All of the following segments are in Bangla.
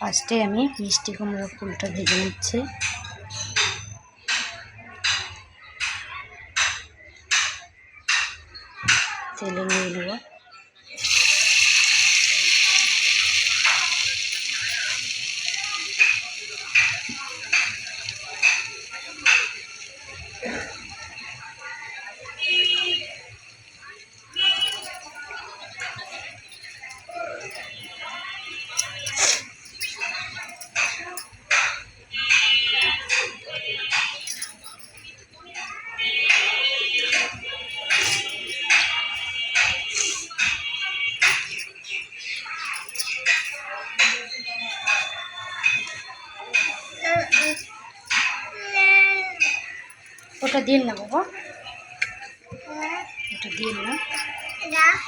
ফার্স্টে আমি মিষ্টি কুমড়োর ফুলটা ভেজে নিচ্ছি। তেলে নিয়ে নেব। ওটা দিয়ে না বাবা, ওটা দিয়ে না,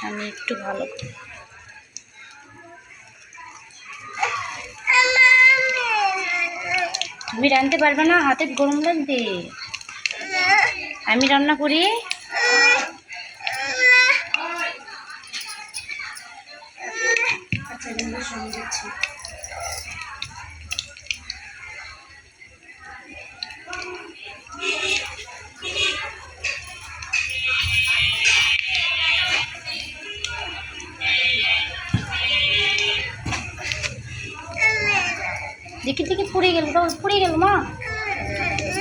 আমি একটু ভালো তুমি রাঁধতে পারবে না, হাতে গরম লাগবে। আমি রান্না করি। আচ্ছা সমঝাচ্ছি। দেখি দেখি পুড়ে গেল, পুড়ে গেল মা।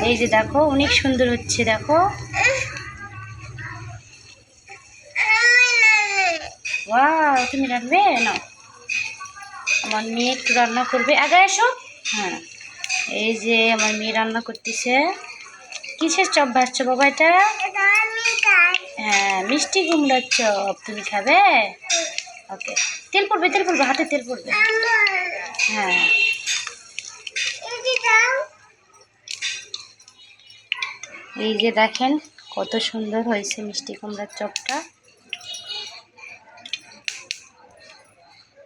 এই যে দেখো অনেক সুন্দর হচ্ছে, দেখো। ওয়াও, তুমি রাখবে না? আমার মেয়ে একটু রান্না করবে, আগে এসো। হ্যাঁ, এই যে আমার মেয়ে রান্না করতেছে। কিসের চপ ভাজছো বাবা এটা? হ্যাঁ, মিষ্টি কুমড়ার চপ। তুমি খাবে? ওকে। তেল পড়বে, তেল পড়বে, হাতে তেল পড়বে। হ্যাঁ, এই যে দেখেন কত সুন্দর হয়েছে মিষ্টি কুমড়ার চপটা।